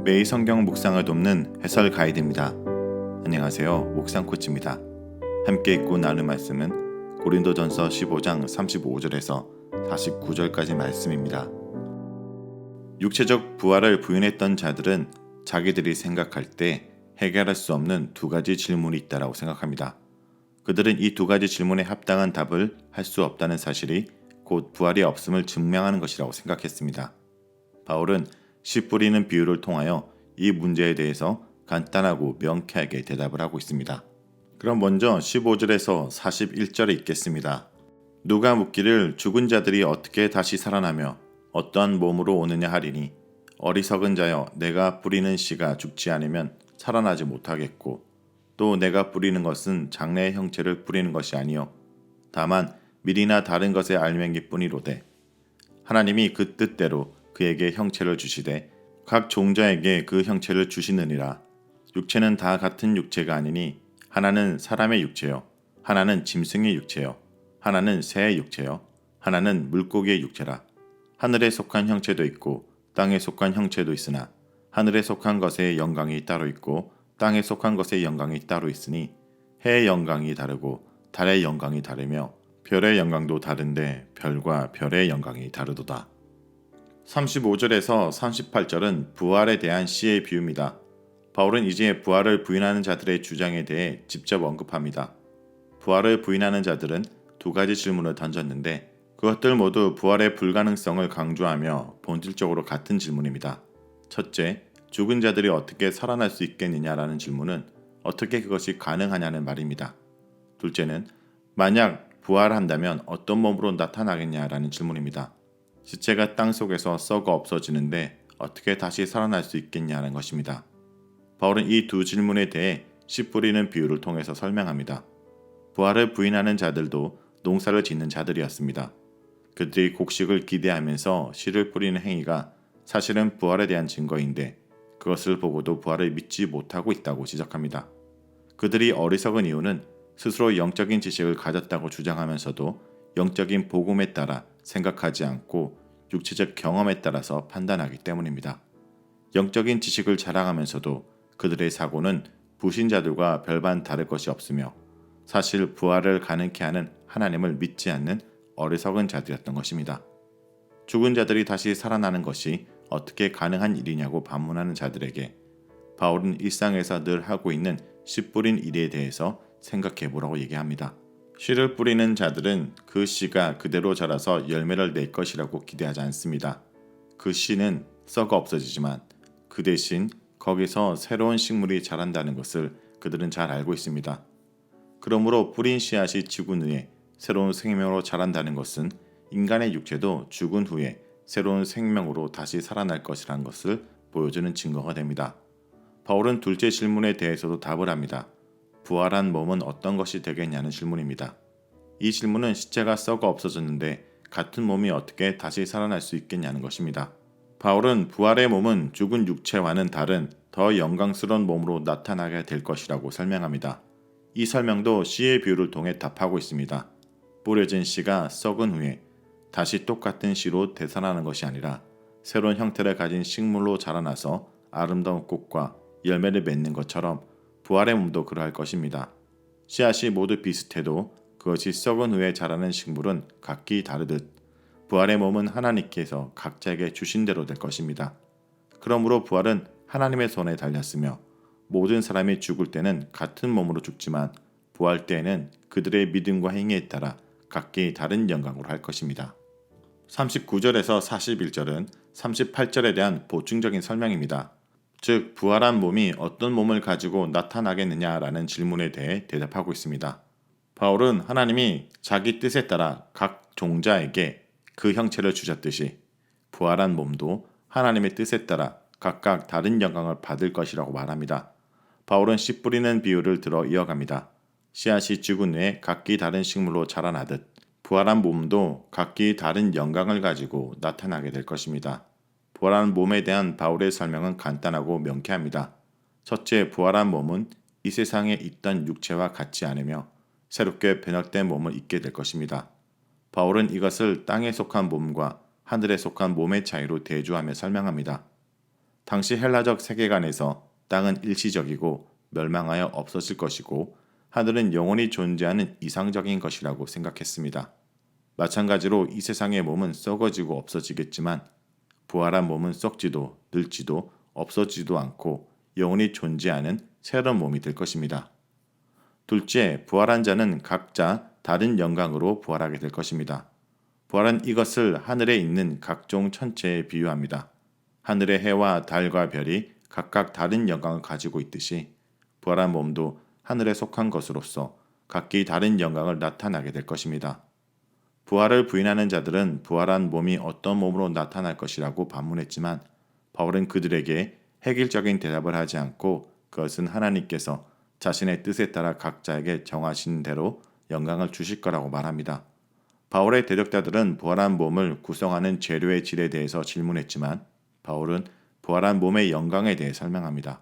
매일 성경 묵상을 돕는 해설 가이드입니다. 안녕하세요. 묵상 코치입니다. 함께 읽고 나눌 말씀은 고린도전서 15장 35절에서 49절까지 말씀입니다. 육체적 부활을 부인했던 자들은 자기들이 생각할 때 해결할 수 없는 두 가지 질문이 있다고 생각합니다. 그들은 이 두 가지 질문에 합당한 답을 할 수 없다는 사실이 곧 부활이 없음을 증명하는 것이라고 생각했습니다. 바울은 씨 뿌리는 비유를 통하여 이 문제에 대해서 간단하고 명쾌하게 대답을 하고 있습니다. 그럼 먼저 15절에서 41절에 읽겠습니다. 누가 묻기를 죽은 자들이 어떻게 다시 살아나며 어떠한 몸으로 오느냐 하리니 어리석은 자여 내가 뿌리는 씨가 죽지 않으면 살아나지 못하겠고 또 내가 뿌리는 것은 장래의 형체를 뿌리는 것이 아니요 다만 밀이나 다른 것의 알맹이 뿐이로되 하나님이 그 뜻대로 그에게 형체를 주시되 각 종자에게 그 형체를 주시느니라. 육체는 다 같은 육체가 아니니 하나는 사람의 육체요 하나는 짐승의 육체요 하나는 새의 육체요 하나는 물고기의 육체라. 하늘에 속한 형체도 있고 땅에 속한 형체도 있으나 하늘에 속한 것의 영광이 따로 있고 땅에 속한 것의 영광이 따로 있으니 해의 영광이 다르고 달의 영광이 다르며 별의 영광도 다른데 별과 별의 영광이 다르도다. 35절에서 38절은 부활에 대한 씨의 비유입니다. 바울은 이제 부활을 부인하는 자들의 주장에 대해 직접 언급합니다. 부활을 부인하는 자들은 두 가지 질문을 던졌는데 그것들 모두 부활의 불가능성을 강조하며 본질적으로 같은 질문입니다. 첫째, 죽은 자들이 어떻게 살아날 수 있겠느냐라는 질문은 어떻게 그것이 가능하냐는 말입니다. 둘째는 만약 부활한다면 어떤 몸으로 나타나겠냐라는 질문입니다. 시체가 땅 속에서 썩어 없어지는데 어떻게 다시 살아날 수 있겠냐는 것입니다. 바울은 이 두 질문에 대해 씨 뿌리는 비유를 통해서 설명합니다. 부활을 부인하는 자들도 농사를 짓는 자들이었습니다. 그들이 곡식을 기대하면서 씨를 뿌리는 행위가 사실은 부활에 대한 증거인데 그것을 보고도 부활을 믿지 못하고 있다고 지적합니다. 그들이 어리석은 이유는 스스로 영적인 지식을 가졌다고 주장하면서도 영적인 복음에 따라 생각하지 않고 육체적 경험에 따라서 판단하기 때문입니다. 영적인 지식을 자랑하면서도 그들의 사고는 불신자들과 별반 다를 것이 없으며 사실 부활을 가능케 하는 하나님을 믿지 않는 어리석은 자들이었던 것입니다. 죽은 자들이 다시 살아나는 것이 어떻게 가능한 일이냐고 반문하는 자들에게 바울은 일상에서 늘 하고 있는 씨 뿌린 일에 대해서 생각해 보라고 얘기합니다. 씨를 뿌리는 자들은 그 씨가 그대로 자라서 열매를 낼 것이라고 기대하지 않습니다. 그 씨는 썩어 없어지지만 그 대신 거기서 새로운 식물이 자란다는 것을 그들은 잘 알고 있습니다. 그러므로 뿌린 씨앗이 죽은 후에 새로운 생명으로 자란다는 것은 인간의 육체도 죽은 후에 새로운 생명으로 다시 살아날 것이라는 것을 보여주는 증거가 됩니다. 바울은 둘째 질문에 대해서도 답을 합니다. 부활한 몸은 어떤 것이 되겠냐는 질문입니다. 이 질문은 시체가 썩어 없어졌는데 같은 몸이 어떻게 다시 살아날 수 있겠냐는 것입니다. 바울은 부활의 몸은 죽은 육체와는 다른 더 영광스러운 몸으로 나타나게 될 것이라고 설명합니다. 이 설명도 씨의 비유를 통해 답하고 있습니다. 뿌려진 씨가 썩은 후에 다시 똑같은 씨로 되살아나는 것이 아니라 새로운 형태를 가진 식물로 자라나서 아름다운 꽃과 열매를 맺는 것처럼 부활의 몸도 그러할 것입니다. 씨앗이 모두 비슷해도 그것이 썩은 후에 자라는 식물은 각기 다르듯 부활의 몸은 하나님께서 각자에게 주신 대로 될 것입니다. 그러므로 부활은 하나님의 손에 달렸으며 모든 사람이 죽을 때는 같은 몸으로 죽지만 부활 때에는 그들의 믿음과 행위에 따라 각기 다른 영광으로 할 것입니다. 39절에서 41절은 38절에 대한 보충적인 설명입니다. 즉 부활한 몸이 어떤 몸을 가지고 나타나겠느냐라는 질문에 대해 대답하고 있습니다. 바울은 하나님이 자기 뜻에 따라 각 종자에게 그 형체를 주셨듯이 부활한 몸도 하나님의 뜻에 따라 각각 다른 영광을 받을 것이라고 말합니다. 바울은 씨 뿌리는 비유를 들어 이어갑니다. 씨앗이 죽은 후에 각기 다른 식물로 자라나듯 부활한 몸도 각기 다른 영광을 가지고 나타나게 될 것입니다. 부활한 몸에 대한 바울의 설명은 간단하고 명쾌합니다. 첫째, 부활한 몸은 이 세상에 있던 육체와 같지 않으며 새롭게 변혁된 몸을 입게 될 것입니다. 바울은 이것을 땅에 속한 몸과 하늘에 속한 몸의 차이로 대조하며 설명합니다. 당시 헬라적 세계관에서 땅은 일시적이고 멸망하여 없어질 것이고 하늘은 영원히 존재하는 이상적인 것이라고 생각했습니다. 마찬가지로 이 세상의 몸은 썩어지고 없어지겠지만 부활한 몸은 썩지도 늙지도 없어지지도 않고 영원히 존재하는 새로운 몸이 될 것입니다. 둘째, 부활한 자는 각자 다른 영광으로 부활하게 될 것입니다. 부활은 이것을 하늘에 있는 각종 천체에 비유합니다. 하늘의 해와 달과 별이 각각 다른 영광을 가지고 있듯이 부활한 몸도 하늘에 속한 것으로서 각기 다른 영광을 나타나게 될 것입니다. 부활을 부인하는 자들은 부활한 몸이 어떤 몸으로 나타날 것이라고 반문했지만 바울은 그들에게 획일적인 대답을 하지 않고 그것은 하나님께서 자신의 뜻에 따라 각자에게 정하신 대로 영광을 주실 거라고 말합니다. 바울의 대적자들은 부활한 몸을 구성하는 재료의 질에 대해서 질문했지만 바울은 부활한 몸의 영광에 대해 설명합니다.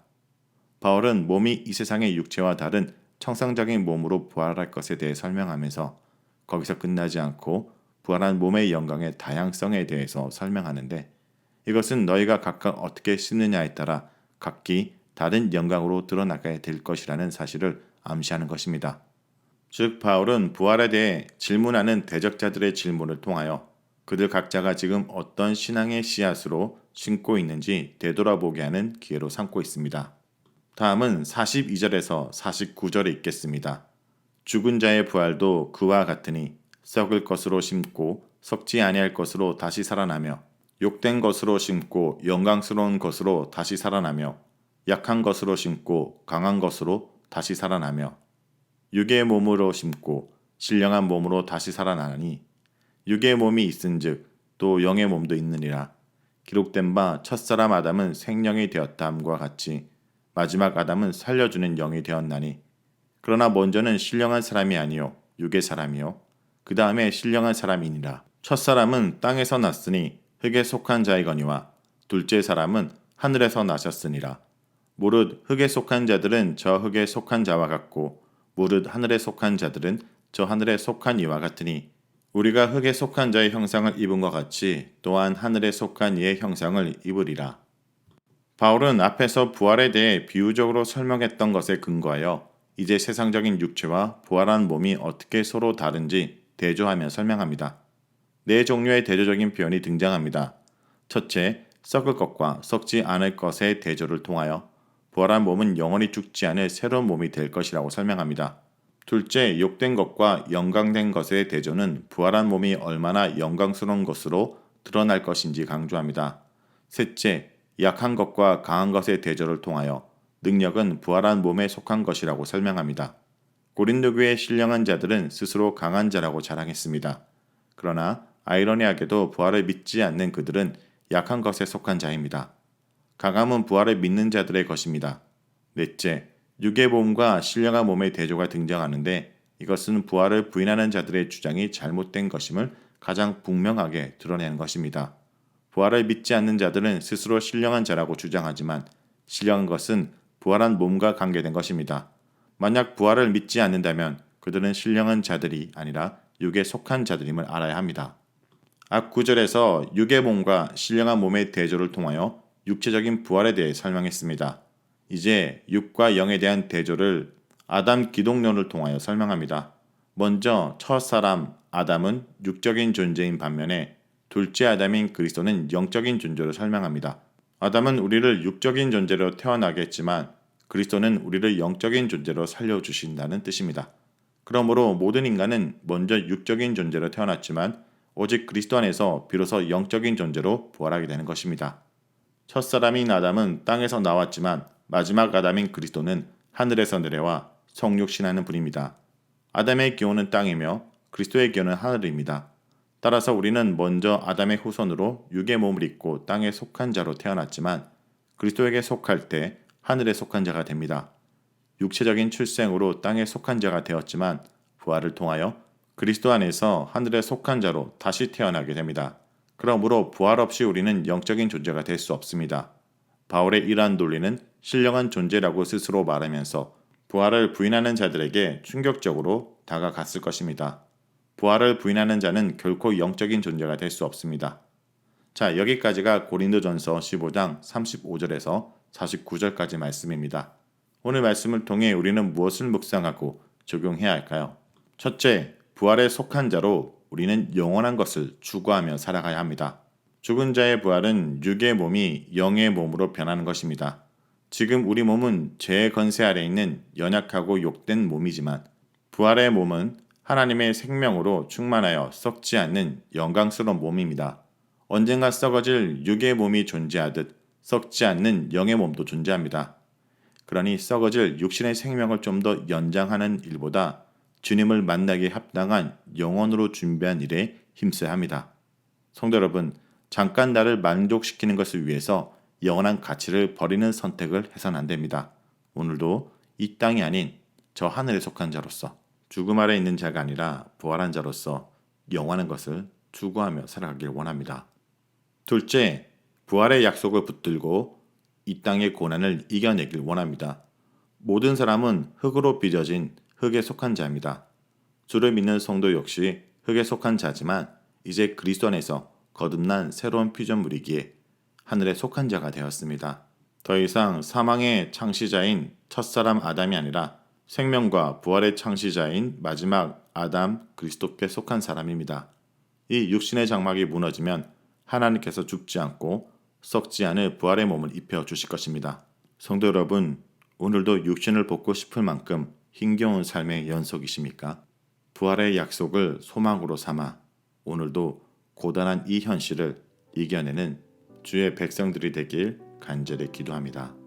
바울은 몸이 이 세상의 육체와 다른 청상적인 몸으로 부활할 것에 대해 설명하면서 거기서 끝나지 않고 부활한 몸의 영광의 다양성에 대해서 설명하는데 이것은 너희가 각각 어떻게 씻느냐에 따라 각기 다른 영광으로 드러나게 될 것이라는 사실을 암시하는 것입니다. 즉 바울은 부활에 대해 질문하는 대적자들의 질문을 통하여 그들 각자가 지금 어떤 신앙의 씨앗으로 심고 있는지 되돌아보게 하는 기회로 삼고 있습니다. 다음은 42절에서 49절에 있겠습니다. 죽은 자의 부활도 그와 같으니 썩을 것으로 심고 썩지 아니할 것으로 다시 살아나며 욕된 것으로 심고 영광스러운 것으로 다시 살아나며 약한 것으로 심고 강한 것으로 다시 살아나며 육의 몸으로 심고 신령한 몸으로 다시 살아나니 육의 몸이 있은즉 또 영의 몸도 있느니라. 기록된 바 첫사람 아담은 생령이 되었다함과 같이 마지막 아담은 살려주는 영이 되었나니 그러나 먼저는 신령한 사람이 아니요 육의 사람이요 그 다음에 신령한 사람이니라. 첫사람은 땅에서 났으니 흙에 속한 자이거니와 둘째 사람은 하늘에서 나셨으니라. 무릇 흙에 속한 자들은 저 흙에 속한 자와 같고 무릇 하늘에 속한 자들은 저 하늘에 속한 이와 같으니 우리가 흙에 속한 자의 형상을 입은 것 같이 또한 하늘에 속한 이의 형상을 입으리라. 바울은 앞에서 부활에 대해 비유적으로 설명했던 것에 근거하여 이제 세상적인 육체와 부활한 몸이 어떻게 서로 다른지 대조하며 설명합니다. 네 종류의 대조적인 표현이 등장합니다. 첫째, 썩을 것과 썩지 않을 것의 대조를 통하여 부활한 몸은 영원히 죽지 않을 새로운 몸이 될 것이라고 설명합니다. 둘째, 욕된 것과 영광된 것의 대조는 부활한 몸이 얼마나 영광스러운 것으로 드러날 것인지 강조합니다. 셋째, 약한 것과 강한 것의 대조를 통하여 능력은 부활한 몸에 속한 것이라고 설명합니다. 고린도 교회의 신령한 자들은 스스로 강한 자라고 자랑했습니다. 그러나 아이러니하게도 부활을 믿지 않는 그들은 약한 것에 속한 자입니다. 강함은 부활을 믿는 자들의 것입니다. 넷째, 육의 몸과 신령한 몸의 대조가 등장하는데 이것은 부활을 부인하는 자들의 주장이 잘못된 것임을 가장 분명하게 드러내는 것입니다. 부활을 믿지 않는 자들은 스스로 신령한 자라고 주장하지만 신령한 것은 부활한 몸과 관계된 것입니다. 만약 부활을 믿지 않는다면 그들은 신령한 자들이 아니라 육에 속한 자들임을 알아야 합니다. 앞 구절에서 육의 몸과 신령한 몸의 대조를 통하여 육체적인 부활에 대해 설명했습니다. 이제 육과 영에 대한 대조를 아담 기독론을 통하여 설명합니다. 먼저 첫 사람 아담은 육적인 존재인 반면에 둘째 아담인 그리스도는 영적인 존재로 설명합니다. 아담은 우리를 육적인 존재로 태어나게 했지만 그리스도는 우리를 영적인 존재로 살려주신다는 뜻입니다. 그러므로 모든 인간은 먼저 육적인 존재로 태어났지만 오직 그리스도 안에서 비로소 영적인 존재로 부활하게 되는 것입니다. 첫사람인 아담은 땅에서 나왔지만 마지막 아담인 그리스도는 하늘에서 내려와 성육신하는 분입니다. 아담의 기원은 땅이며 그리스도의 기원은 하늘입니다. 따라서 우리는 먼저 아담의 후손으로 육의 몸을 입고 땅에 속한 자로 태어났지만 그리스도에게 속할 때 하늘에 속한 자가 됩니다. 육체적인 출생으로 땅에 속한 자가 되었지만 부활을 통하여 그리스도 안에서 하늘에 속한 자로 다시 태어나게 됩니다. 그러므로 부활 없이 우리는 영적인 존재가 될 수 없습니다. 바울의 이러한 논리는 신령한 존재라고 스스로 말하면서 부활을 부인하는 자들에게 충격적으로 다가갔을 것입니다. 부활을 부인하는 자는 결코 영적인 존재가 될 수 없습니다. 자, 여기까지가 고린도전서 15장 35절에서 49절까지 말씀입니다. 오늘 말씀을 통해 우리는 무엇을 묵상하고 적용해야 할까요? 첫째, 부활에 속한 자로 우리는 영원한 것을 추구하며 살아가야 합니다. 죽은 자의 부활은 육의 몸이 영의 몸으로 변하는 것입니다. 지금 우리 몸은 죄의 건세 아래 있는 연약하고 욕된 몸이지만 부활의 몸은 하나님의 생명으로 충만하여 썩지 않는 영광스러운 몸입니다. 언젠가 썩어질 육의 몸이 존재하듯 썩지 않는 영의 몸도 존재합니다. 그러니 썩어질 육신의 생명을 좀 더 연장하는 일보다 주님을 만나기에 합당한 영원으로 준비한 일에 힘써야 합니다. 성도 여러분, 잠깐 나를 만족시키는 것을 위해서 영원한 가치를 버리는 선택을 해서는 안 됩니다. 오늘도 이 땅이 아닌 저 하늘에 속한 자로서 죽음 아래 있는 자가 아니라 부활한 자로서 영원한 것을 추구하며 살아가길 원합니다. 둘째, 부활의 약속을 붙들고 이 땅의 고난을 이겨내길 원합니다. 모든 사람은 흙으로 빚어진 흙에 속한 자입니다. 주를 믿는 성도 역시 흙에 속한 자지만 이제 그리스도 안에서 거듭난 새로운 피조물이기에 하늘에 속한 자가 되었습니다. 더 이상 사망의 창시자인 첫사람 아담이 아니라 생명과 부활의 창시자인 마지막 아담 그리스도께 속한 사람입니다. 이 육신의 장막이 무너지면 하나님께서 죽지 않고 썩지 않을 부활의 몸을 입혀 주실 것입니다. 성도 여러분, 오늘도 육신을 벗고 싶을 만큼 힘겨운 삶의 연속이십니까? 부활의 약속을 소망으로 삼아 오늘도 고단한 이 현실을 이겨내는 주의 백성들이 되길 간절히 기도합니다.